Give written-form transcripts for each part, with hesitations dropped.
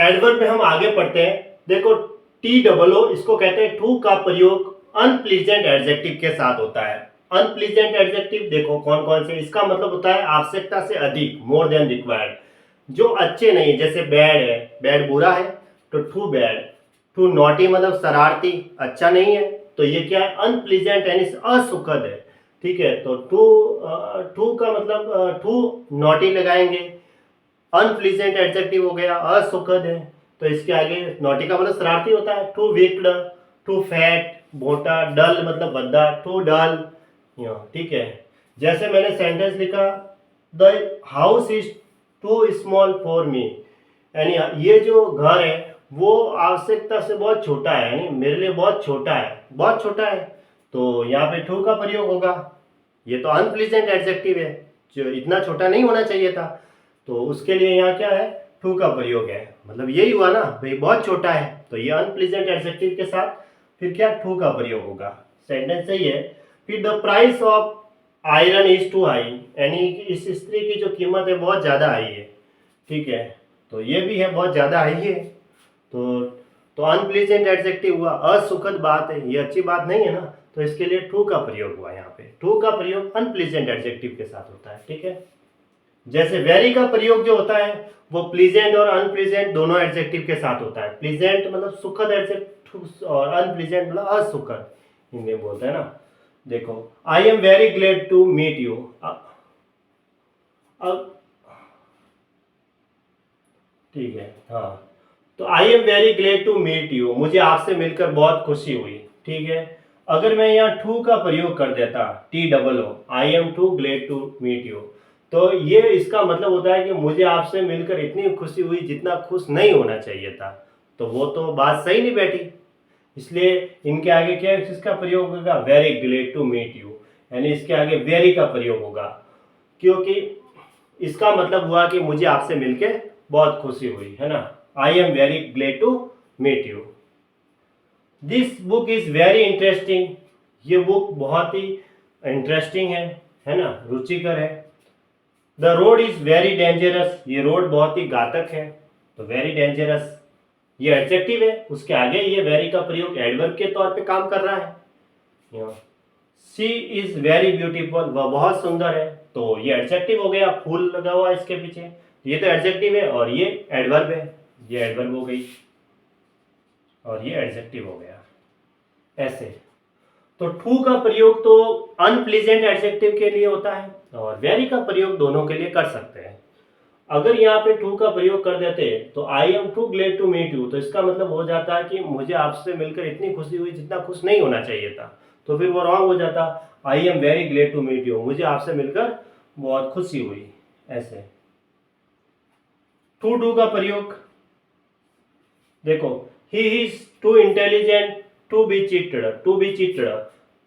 Adverb में हम आगे पढ़ते हैं। देखो टी डबल ओ इसको कहते हैं टू का प्रयोग अनप्लीजेंट एडजेक्टिव के साथ होता है। अनप्लीजेंट एडजेक्टिव देखो कौन कौन से, इसका मतलब होता है आवश्यकता से अधिक, मोर देन रिक्वायर्ड, जो अच्छे नहीं है। जैसे बैड है, बैड बुरा है तो टू बैड। टू नॉटी मतलब शरारती, अच्छा नहीं है, तो ये क्या है, अनप्लीजेंट यानी असुखद है। ठीक है, तो टू का मतलब टू नॉटी लगाएंगे, अनप्लीजेंट एडजेक्टिव हो गया, असुखद है, तो इसके आगे नॉटी का मतलब शरारती होता है। टू वीक्ड, टू फैट मोटा, डल मतलब भद्दा, टू डल। ठीक है, जैसे मैंने सेंटेंस लिखा, the house is too small for me, यानी ये जो घर है वो आवश्यकता से बहुत छोटा है, यानी मेरे लिए बहुत छोटा है, बहुत छोटा है, तो यहाँ पे टू का प्रयोग होगा। ये तो अनप्लीजेंट एडजेक्टिव है, जो इतना छोटा नहीं होना चाहिए था, तो उसके लिए यहाँ क्या है, टू का प्रयोग है। मतलब यही हुआ ना भाई, बहुत छोटा है, तो ये अनप्लीजेंट एडजेक्टिव के साथ फिर क्या, टू का प्रयोग होगा। सेंटेंस सही है। फिर the price of iron is too high, यानी इस स्त्री की जो कीमत है बहुत ज़्यादा हाई है। ठीक है, तो ये भी है, बहुत ज़्यादा हाई है, तो अनप्लीजेंट एडजेक्टिव हुआ, असुखद बात है, ये अच्छी बात नहीं है ना, तो इसके लिए टू का प्रयोग हुआ। यहाँ पे टू का प्रयोग अनप्लीजेंट एडजेक्टिव के साथ होता है। ठीक है, जैसे वेरी का प्रयोग जो होता है वो प्लीजेंट और अनप्लीजेंट दोनों एडजेक्टिव के साथ होता है। प्लीजेंट मतलब सुखद एडजेक्टिव और अनप्लीजेंट मतलब असुखद, हिंदी में बोलते हैं ना। देखो I am very glad to meet you, अब ठीक है, हाँ, तो I am very glad to meet you, मुझे आपसे मिलकर बहुत खुशी हुई। ठीक है, अगर मैं यहाँ टू का प्रयोग कर देता, T double O, I am too glad to meet you, तो ये इसका मतलब होता है कि मुझे आपसे मिलकर इतनी खुशी हुई जितना खुश नहीं होना चाहिए था, तो वो तो बात सही नहीं बैठी। इसलिए इनके आगे क्या है, इसका प्रयोग होगा very glad to meet you, यानी इसके आगे वेरी का प्रयोग होगा, क्योंकि इसका मतलब हुआ कि मुझे आपसे मिलके बहुत खुशी हुई, है ना। I am very glad to meet you. This book is very interesting, ये बुक बहुत ही इंटरेस्टिंग है ना, रुचिकर है। The road is very dangerous, ये रोड बहुत ही घातक है, तो वेरी डेंजरस ये एडजेक्टिव है, उसके आगे ये वेरी का प्रयोग एडवर्ब के तौर पे काम कर रहा है। शी इज वेरी ब्यूटीफुल, वह बहुत सुंदर है, तो ये एडजेक्टिव हो गया, फूल लगा हुआ इसके पीछे, ये तो एडजेक्टिव है और ये एडवर्ब है, ये एडवर्ब हो गई और ये एडजेक्टिव हो गया। ऐसे तो टू का प्रयोग तो अनप्लीजेंट एडजेक्टिव के लिए होता है और वेरी का प्रयोग दोनों के लिए कर सकते हैं। अगर यहाँ पे टू का प्रयोग कर देते तो I am too glad to meet you, तो इसका मतलब हो जाता है कि मुझे आपसे मिलकर इतनी खुशी हुई जितना खुश नहीं होना चाहिए था, तो फिर वो रॉन्ग हो जाता। I am very glad to meet you, मुझे आपसे मिलकर बहुत खुशी हुई। ऐसे टू का प्रयोग देखो, he is too intelligent to be cheated, to be cheated,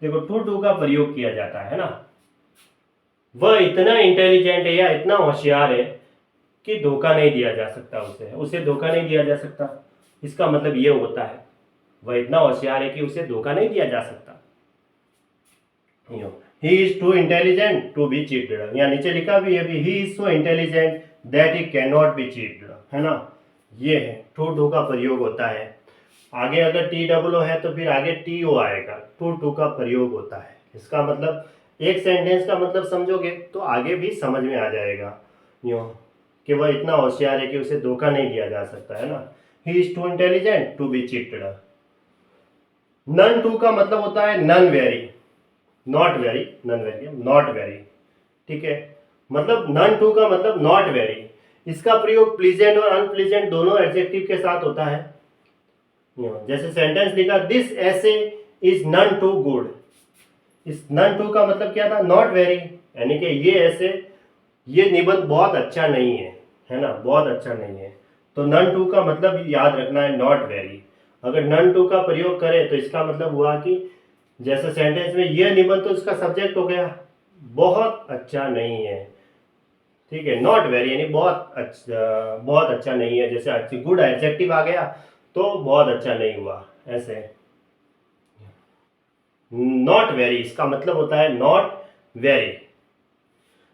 देखो टू का प्रयोग किया जाता है ना। वह इतना इंटेलिजेंट है या इतना होशियार है कि धोखा नहीं दिया जा सकता, उसे धोखा नहीं दिया जा सकता, इसका मतलब ये होता है वह इतना होशियार है कि उसे धोखा नहीं दिया जा सकता। He is too intelligent to be cheated, यहाँ नीचे लिखा भी है, he is so intelligent that he can not be cheated, है ना। ये है टू का प्रयोग होता है। आगे अगर टी डबल ओ है तो फिर आगे टी ओ आएगा, टू का प्रयोग होता है। इसका मतलब एक सेंटेंस का मतलब समझोगे तो आगे भी समझ में आ जाएगा, यूँ कि वह इतना होशियार है कि उसे धोखा नहीं दिया जा सकता, है ना। He is too intelligent to be cheated. None too का मतलब होता है none very, not very, none very not very. ठीक है, मतलब नन टू का मतलब नॉट वेरी, इसका प्रयोग प्लीजेंट और अनप्लीजेंट दोनों एडजेक्टिव के साथ होता है। जैसे सेंटेंस लिखा, दिस ऐसे इज नन टू गुड, इस नन टू का मतलब क्या था, नॉट वेरी, यानी कि ये ऐसे, ये निबंध बहुत अच्छा नहीं है ना, बहुत अच्छा नहीं है, तो नन टू का मतलब याद रखना है नॉट वेरी। अगर नन टू का प्रयोग करें तो इसका मतलब हुआ कि जैसे सेंटेंस में ये निबंध तो इसका सब्जेक्ट हो गया, बहुत अच्छा नहीं है। ठीक है, नॉट वेरी यानी बहुत अच्छा नहीं है, जैसे अच्छी गुड एडजेक्टिव आ गया तो बहुत अच्छा नहीं हुआ। ऐसे नॉट वेरी इसका मतलब होता है नॉट वेरी।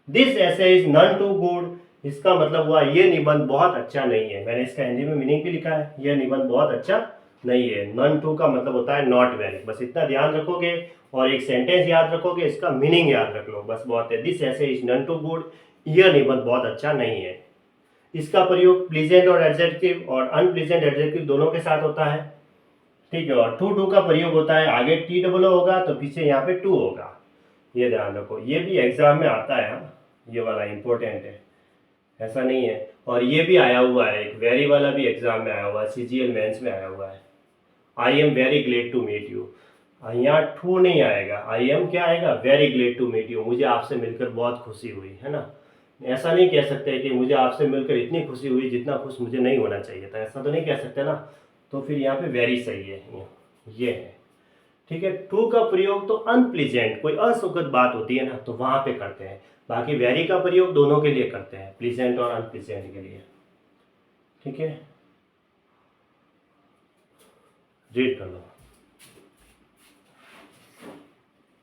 दिस ऐसे इज नन टू गुड, इसका मतलब हुआ ये निबंध बहुत अच्छा नहीं है। मैंने इसका हिंदी में मीनिंग भी लिखा है, यह निबंध बहुत अच्छा नहीं है। नन टू का मतलब होता है नॉट वेरी। बस इतना ध्यान रखोगे और एक सेंटेंस याद रखोगे, इसका मीनिंग याद रख लो, बस बहुत है। दिस ऐसे इज नन टू गुड, यह निबंध बहुत अच्छा नहीं है। इसका प्रयोग प्लीजेंट और एडजेक्टिव और अनप्लीजेंट एडजेक्टिव दोनों के साथ होता है, ठीक है। और टू का प्रयोग होता है, आगे टी डबल होगा तो पीछे यहाँ पे टू होगा, ये ध्यान रखो। ये भी एग्जाम में आता है, हाँ, ये वाला इंपॉर्टेंट है, ऐसा नहीं है। और ये भी आया हुआ है, एक वेरी वाला भी एग्जाम में आया हुआ है, CGL मेंस में आया हुआ है। I am very glad to meet you, यहाँ टू नहीं आएगा, आई एम क्या आएगा, very glad to meet you, मुझे आपसे मिलकर बहुत खुशी हुई, है ना। ऐसा नहीं कह सकते कि मुझे आपसे मिलकर इतनी खुशी हुई जितना खुश मुझे नहीं होना चाहिए था, ऐसा तो नहीं कह सकते ना। तो फिर यहाँ पे वेरी सही है, ये है, ठीक है। टू का प्रयोग तो अनप्लीजेंट, कोई असुखद बात होती है ना तो वहां पे करते हैं। बाकी वेरी का प्रयोग दोनों के लिए करते हैं, प्लीजेंट और अनप्लीजेंट के लिए, ठीक है। रीड कर लो।